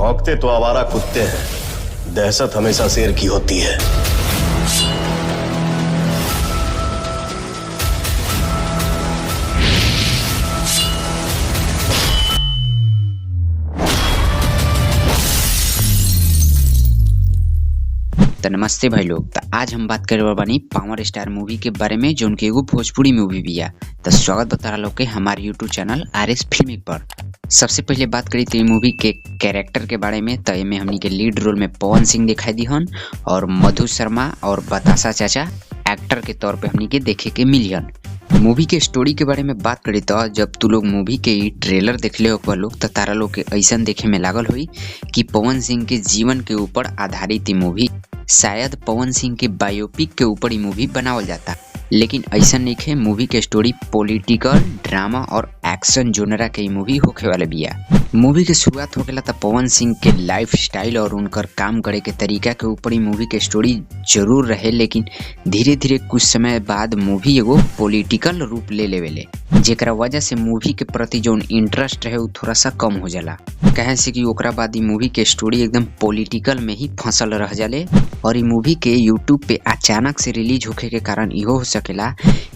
भौंकते तो आवारा कुत्ते हैं, दहशत हमेशा शेर की होती है। तो नमस्ते भाई लोग। तो आज हम बात करे बानी पावर स्टार मूवी के बारे में, जो उनके एगो भोजपुरी मूवी भी है। तो स्वागत बता रहा लोग के हमारे यूट्यूब चैनल RS फिल्मिक पर। सबसे पहले बात करी तो मूवी के कैरेक्टर के बारे में। तो इनमें हमनी के लीड रोल में पवन सिंह दिखाई दी हन और मधु शर्मा और बतासा चाचा एक्टर के तौर पे हमनी के देखे के मिलियन। मूवी के स्टोरी के बारे में बात करी तो जब तू लोग मूवी के ट्रेलर देखले हो लोग तो तारा लोग के ऐसा देखे में लागल हुई कि पवन सिंह के जीवन के ऊपर आधारित मूवी, शायद पवन सिंह के बायोपिक के ऊपर ही मूवी बनावल जाता, लेकिन ऐसा नहीं है। मूवी के स्टोरी पॉलिटिकल ड्रामा और एक्शन जोनरा के मूवी होखे वाले बिया। मूवी के शुरुआत होकेला तो पवन सिंह के लाइफ स्टाइल और उनकर काम करे के तरीका के ऊपर ही मूवी के स्टोरी जरूर रहे, लेकिन धीरे धीरे कुछ समय बाद मूवी एगो पॉलिटिकल रूप ले लेवेले, जेकरा वजह से मूवी के प्रति जो इंटरेस्ट रहे वो थोड़ा सा कम हो जाला। कहे से कि ओकरा बाद मूवी के स्टोरी एकदम पॉलिटिकल में ही फंसल रह जाले। और ये मूवी के यूट्यूब पे अचानक से रिलीज होखे के कारण इहो हो सकेला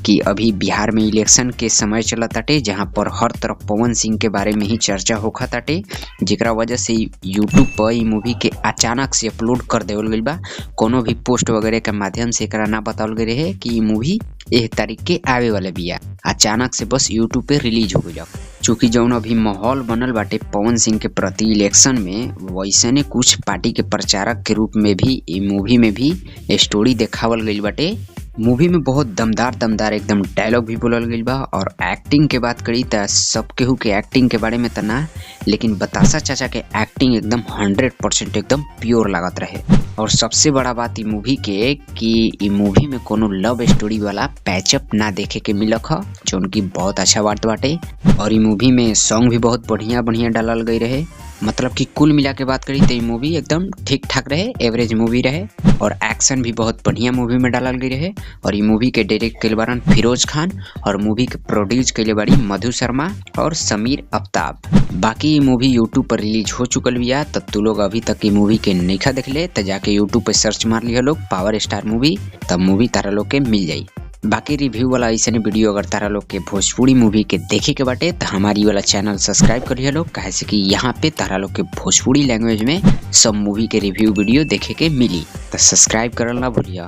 कि अभी बिहार में इलेक्शन के समय चलताटे, जहां पर हर तरफ पवन सिंह के बारे में ही चर्चा होखताटे, जेकरा वजह से यूट्यूब पर ई मूवी के अचानक से अपलोड कर देवल गइल बा। कोनो भी पोस्ट वगैरह के माध्यम से एकरा ना बतावल गए रहे कि ई मूवी एक तारीख के आवे वाला बिया। अचानक से बस यूट्यूब पे रिलीज हो गइल। चूँकि जौन अभी माहौल बनल बाटे पवन सिंह के प्रति इलेक्शन में, वैसने कुछ पार्टी के प्रचारक के रूप में भी ई मूवी में भी स्टोरी देखावल गइल बाटे। मूवी में बहुत दमदार एकदम डायलॉग भी बोलल गइल बा। और एक्टिंग के बात करी तो सब केहू के एक्टिंग के बारे में तना, लेकिन बतासा चाचा के एक्टिंग एकदम 100% एकदम प्योर लागत रहे। और सबसे बड़ा बात ई मूवी के कि ई मूवी में कोनो लव स्टोरी वाला पैचअप ना देखे के मिलक ह, जो उनकी बहुत अच्छा बात बाटे। और ई मूवी में सॉन्ग भी बहुत बढ़िया डालल गई रहे। मतलब कि कुल मिला के बात करी तो ये मूवी एकदम ठीक ठाक रहे, एवरेज मूवी रहे। और एक्शन भी बहुत बढ़िया मूवी में डालल गई रहे। और ये मूवी के डायरेक्ट कइले बारन फिरोज खान और मूवी के प्रोड्यूस कइले बारी मधु शर्मा और समीर आफ्ताब। बाकी ये मूवी यूट्यूब पर रिलीज हो चुकल बिया। तब तू लोग अभी तक ये मूवी के नइखा देखले तो जाके यूट्यूब पे सर्च मार लिया लोग पावर स्टार मूवी, तब मूवी तारा लोग के मिल जाई। बाकी रिव्यू वाला ऐसे वीडियो अगर तारा लोग के भोजपुरी मूवी के देखे के बाटे तो हमारी वाला चैनल सब्सक्राइब करिए लोग, कहे से कि यहाँ पे तारा लोग के भोजपुरी लैंग्वेज में सब मूवी के रिव्यू वीडियो देखे के मिली। तो सब्सक्राइब करल ना भूलिए।